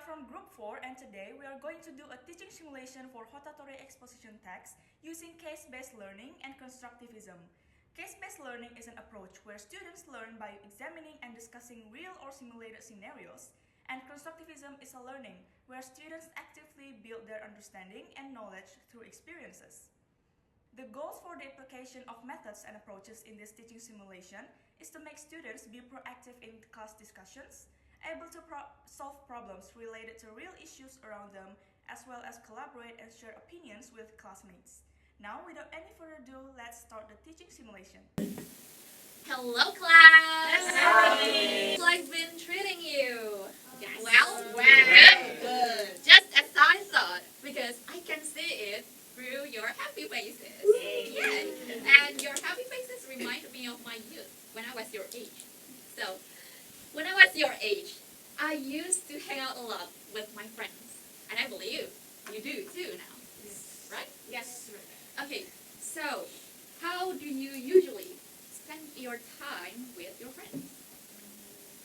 from Group 4 and today we are going to do a teaching simulation for Hotatori exposition text using case-based learning and constructivism. Case-based learning is an approach where students learn by examining and discussing real or simulated scenarios, and constructivism is a learning where students actively build their understanding and knowledge through experiences. The goals for the application of methods and approaches in this teaching simulation is to make students be proactive in class discussions, able to solve problems related to real issues around them, as well as collaborate and share opinions with classmates. Now, without any further ado, let's start the teaching simulation. Hello, class! Hi! How's life been treating you? Yes. Well, Good. just as I thought, because I can see it through your happy faces. Yay! And your happy faces remind me of my youth when I was your age. So, when I was your age, I used to hang out a lot with my friends. And I believe you do too now. Yes. Right? Yes. Okay, so how do you usually spend your time with your friends?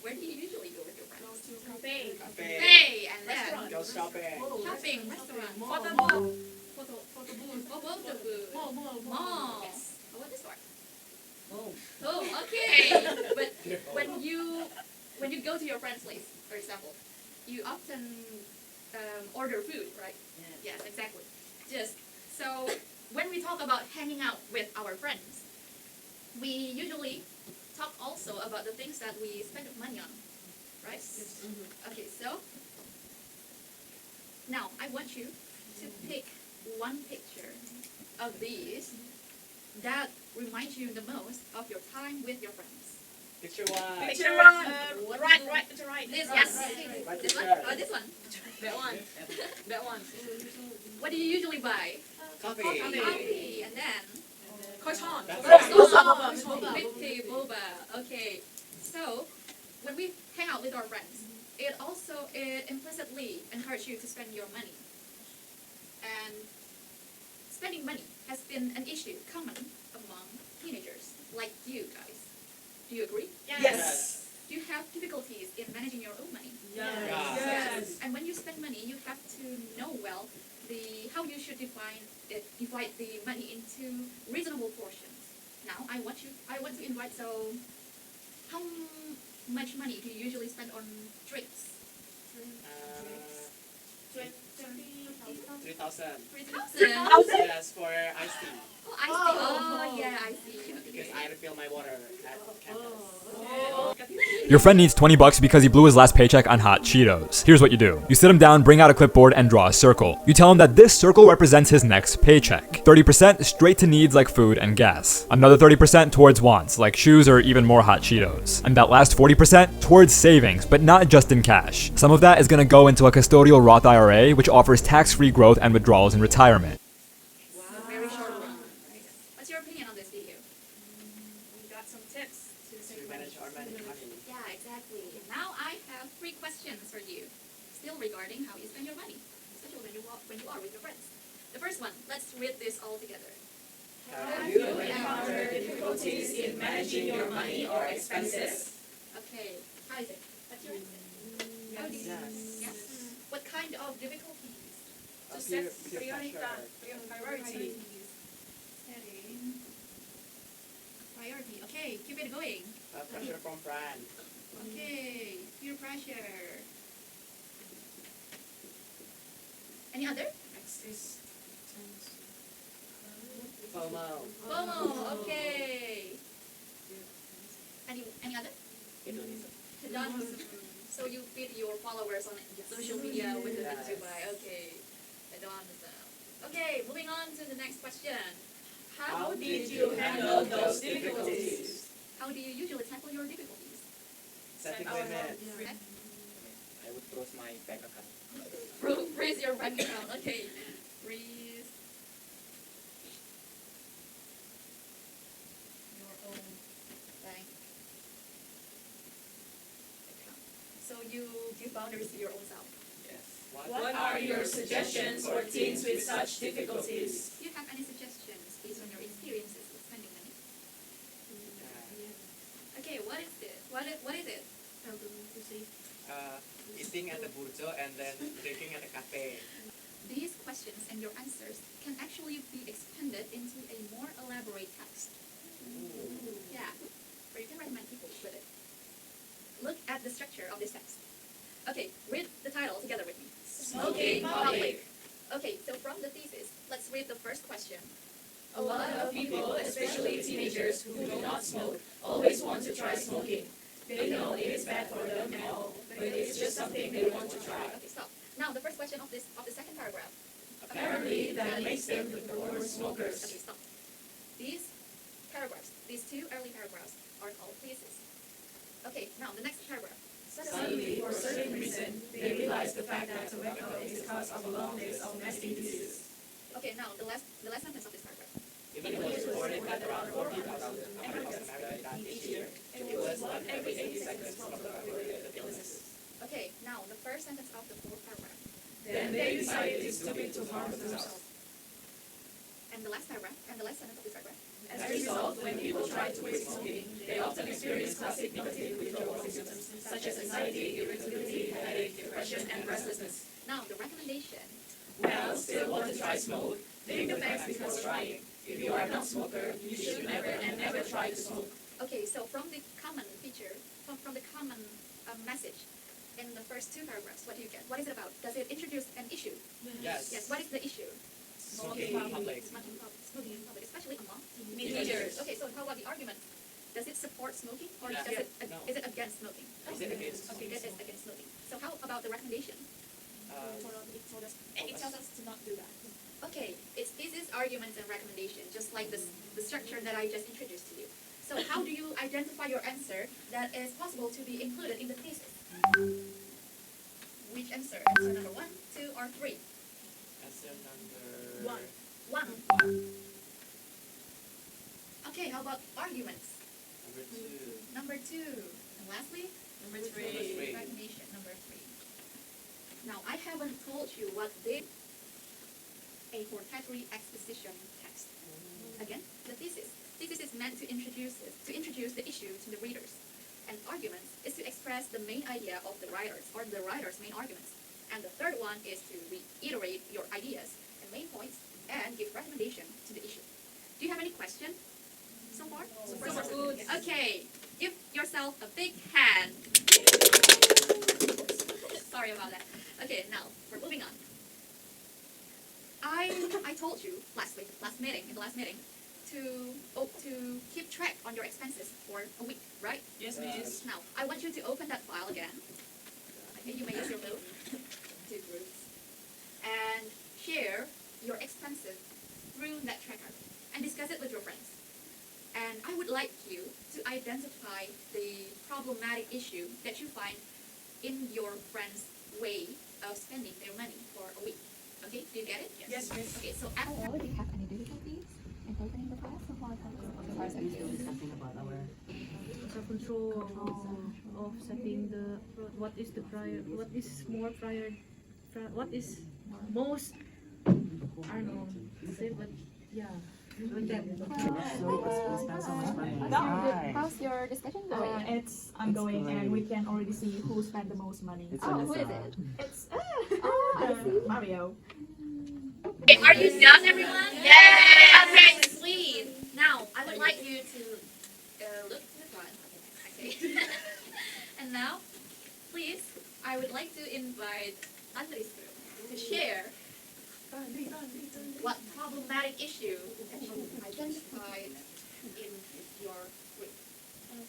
Where do you usually go with your friends? Go to cafe. Cafe and then Restaurant. Go shopping. shopping, restaurant, Mall. photo Mall. booth, photo booth, mall. Oh, what is that? Oh, okay. But when you go to your friend's place, for example, you often order food, right? Yes, exactly. Just so when we talk about hanging out with our friends, we usually talk also about the things that we spend money on, right? Okay, so now I want you to pick one picture of these that reminds you the most of your time with your friends. Picture one. Picture right to right. This Yes. one? Right This one? picture. Or this one? That one. What do you usually buy? Coffee. Coffee, and then Croissant. with tea, boba. Okay. So when we hang out with our friends, it implicitly encourages you to spend your money. And spending money has been an issue common among teenagers like you guys. Do you agree? Yes. Do you have difficulties in managing your own money? Yes. And when you spend money, you have to know well how you should divide the money into reasonable portions. Now, I want to invite. So, how much money do you usually spend on drinks? 3,000. 3,000. Yes, for iced tea. Oh, I see. Oh, yeah, I see. Because I refill my water at campus. Your friend needs 20 bucks because he blew his last paycheck on hot Cheetos. Here's what you do. You sit him down, bring out a clipboard, and draw a circle. You tell him that this circle represents his next paycheck. 30% straight to needs like food and gas. Another 30% towards wants like shoes or even more hot Cheetos. And that last 40% towards savings, but not just in cash. Some of that is going to go into a custodial Roth IRA, which offers tax-free growth and withdrawals in retirement. Very short run. What's your opinion on this video? We got some tips To manage our money. Yeah, exactly. Now I have 3 questions for you, still regarding how you spend your money, especially when you are with your friends. The first one, let's read this all together. Have you encountered difficulties in managing your money or expenses? Okay, how is it? What's your answer? How do you? Yes. Yes. What kind of difficulties? To set Peer priority. Setting priority. Okay, keep it going. Pressure from friends. Okay, peer pressure. Any other? Next is FOMO. FOMO. Okay. Any other? Hedonism. So you feed your followers on social media with the things you buy. Okay. Hedonism. Okay, moving on to the next question. How did you handle those difficulties? How do you usually tackle your difficulties? Setting our limits. Okay. I would close my bank account. Freeze your bank account. Okay. Freeze your own bank account. So you give boundaries to your own self. Yes. What are your suggestions for teens with such difficulties? Do you have any suggestions based on your experiences with spending money? Okay, what is it? What is it? Uh, eating at the burjo and then drinking at a cafe. These questions and your answers can actually be expanded into a more elaborate text. Yeah, or you can recommend people with it. Look at the structure of this text. Okay, read the title together with me. Smoking public. Okay, so from the thesis, let's read the first question. A lot of people, especially teenagers who do not smoke, always want to try smoking. They know it is bad for them and all, but it's just something they want to try. Okay, stop. Now the first question of the second paragraph. Apparently, that makes them the worst smokers. Okay, stop. These paragraphs, these two early paragraphs, are called thesis. Okay, now the next paragraph. Suddenly, for a certain reason, they realize the fact that tobacco is the cause of a long list of nasty diseases. Okay, now the last sentence of this paragraph. Even though it's reported that around 40,000 African Americans die each year, it was 1 every 80 seconds from tobacco-related illnesses. Okay, now the first sentence of the fourth paragraph. Then they decided it's stupid to harm themselves. And the last paragraph, and the last sentence of this paragraph. As a result, when people try to quit smoking, they often experience classic negative withdrawal symptoms, such as anxiety, irritability, headache, depression, and restlessness. Now the recommendation. Well, still want to try smoke? Take the facts before trying. If you are not a smoker, you should never and never try to smoke. Okay, so from the common feature, from the common message in the first two paragraphs, what do you get? What is it about? Does it introduce an issue? Yes. Yes. What is the issue? Smoking in public. Smoking in public, especially among Teenagers. Okay, so how about the argument? Does it support smoking or Yeah. does it, No. is it against smoking? Is it against Okay, it is against smoking. So how about the recommendation? And it tells us to not do that. Okay, it's thesis, arguments, and recommendation, just like the structure that I just introduced to you. So how do you identify your answer that is possible to be included in the thesis? Which answer? Answer number 1, 2, or 3? Answer number 1. Okay, how about arguments? Number 2. Number 2. And lastly? Number Number 3. Recommendation, number 3. Now, I haven't told you what this a hortatory exposition text. Again, the thesis. Thesis is meant to introduce the issue to the readers. And arguments is to express the main idea of the writers, or the writer's main arguments. And the third one is to reiterate your ideas and main points and give recommendation to the issue. Do you have any question so far? So far, good. Okay, give yourself a big hand. Sorry about that. Okay, now we're moving on. I told you in the last meeting, to keep track on your expenses for a week, right? Yes, miss. Now, I want you to open that file again. Okay, you may use your phone to groups and share your expenses through that tracker and discuss it with your friends. And I would like you to identify the problematic issue that you find in your friend's way of spending their money for a week. Okay, do you get it? Yes, miss. Okay, so after Do you have any difficulties in opening the file? Are you still discussing about our Control of setting the what is the prior, what is more prior, what is most, I don't know, say, but yeah. With that. spend so much money? How's your discussion going? It's ongoing, and we can already see who spent the most money. Who is it? It's I see. Mario. Okay, are you done, everyone? Yes! Okay, sweet. Now, I would like you to look to the front. Okay. And now, please, I would like to invite Andres to share what problematic issue that you identified in your group.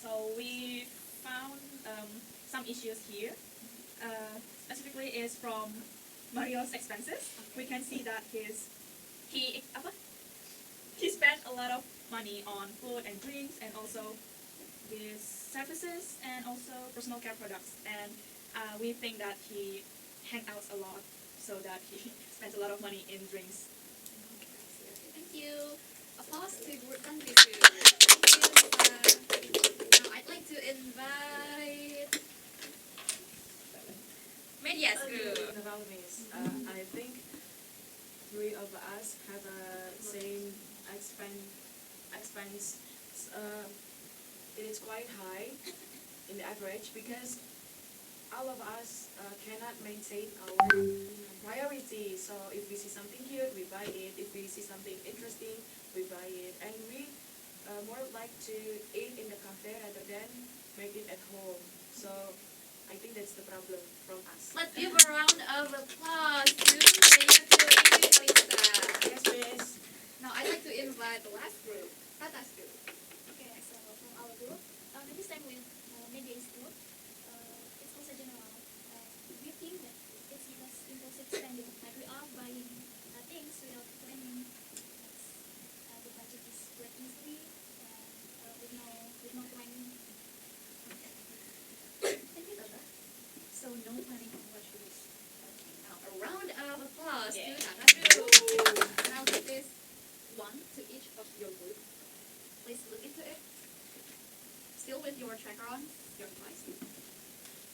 So we found some issues here. Specifically is from Mario's expenses. We can see that he spent a lot of money on food and drinks, and also these services, and also personal care products. And we think that he hangs out a lot, so that he spends a lot of money in drinks. Thank you. Applause to group Andres. Thank you. Now I'd like to invite Medias group. The problem is, I think 3 of us have a same expense. It is quite high in the average because all of us cannot maintain our priorities. So if we see something cute, we buy it. If we see something interesting, we buy it. And we more like to eat in the cafe rather than make it at home. So I think that's the problem from us. Let's give a round of applause to Lisa. Yes, miss. Now I'd like to invite the last group, Tata's group. Okay, so from our group, this time with media's group, it's also general. We think that it's because impulsive spending, like we are buying things without planning. The budget is split easily and with no planning. Thank you, Tata. So no planning on what should we spend. Now a round of applause to Tata's group. Now give this one to each of your group. Please look into it. Still with your tracker on your device.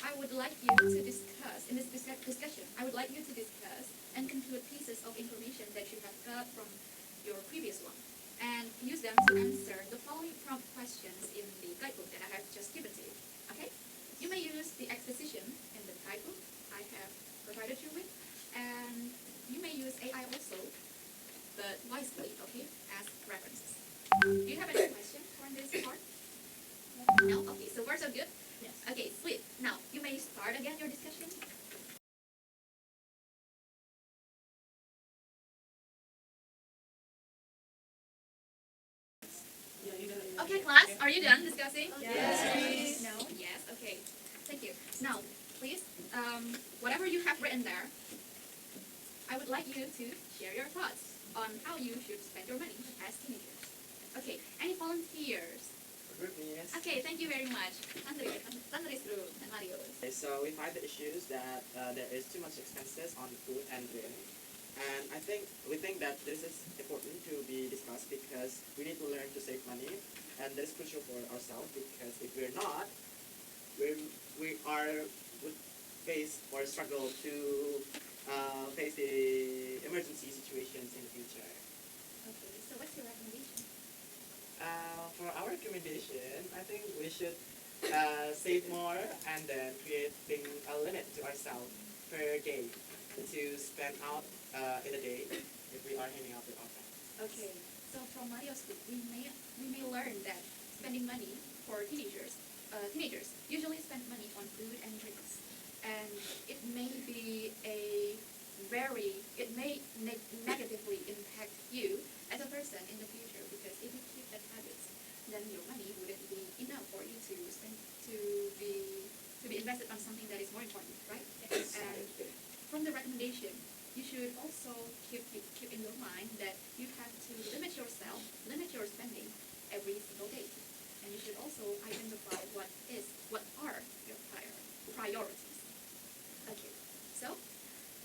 I would like you to discuss, in this discussion, I would like you to discuss and conclude pieces of information that you have got from your previous one, and use them to answer the following prompt questions in the guidebook that I have just given to you. Okay? You may use the exposition in the guidebook I have provided you with, and you may use AI also, but wisely, okay, as references. Do you have any questions for this part? No? Okay, so far so good? Yes. Okay, sweet. Now, you may start again your discussion. Okay, class, are you done discussing? Yes. No? Yes, okay. Thank you. Now, please, whatever you have written there, I would like you to share your thoughts on how you should spend your money as teenagers. Okay, any volunteers? Group me, yes. Okay, thank you very much. Andres group and Mario. Okay, so we find the issues that there is too much expenses on food and drink. And we think that this is important to be discussed because we need to learn to save money, and that is crucial for ourselves because if we're not, we would face or struggle to face the emergency situations in the future. Okay, so what's your recommendation? For our recommendation, I think we should save more and then creating a limit to ourselves per day to spend out in a day if we are hanging out with our friends. Okay, so from Mario's group, we may learn that spending money for teenagers usually spend money on food and drinks, and it may negatively impact you as a person in the future, because if you keep that habits, then your money wouldn't be enough for you to spend to be invested on something that is more important, right? Yes. And from the recommendation, you should also keep in your mind that you have to limit your spending every single day, and you should also identify what are your priorities. Okay, so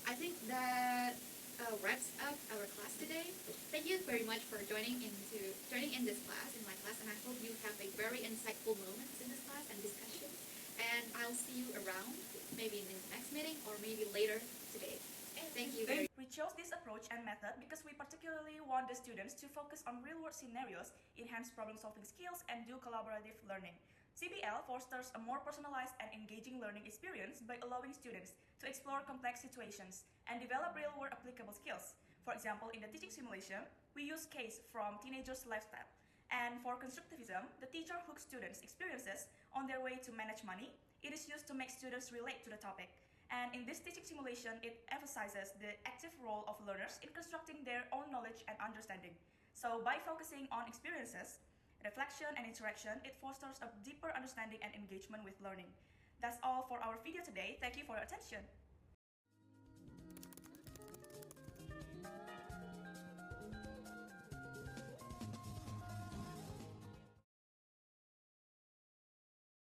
I think that wraps up our class today. Thank you very much for joining in my class, and I hope you have a very insightful moments in this class and discussion. And I'll see you around, maybe in the next meeting or maybe later today. Thank you very much. We chose this approach and method because we particularly want the students to focus on real-world scenarios, enhance problem-solving skills, and do collaborative learning. CBL fosters a more personalized and engaging learning experience by allowing students to explore complex situations and develop real-world applicable skills. For example, in the teaching simulation, we use case from teenagers' lifestyle. And for constructivism, the teacher hooks students' experiences on their way to manage money. It is used to make students relate to the topic. And in this teaching simulation, it emphasizes the active role of learners in constructing their own knowledge and understanding. So by focusing on experiences, reflection, and interaction, it fosters a deeper understanding and engagement with learning. That's all for our video today. Thank you for your attention.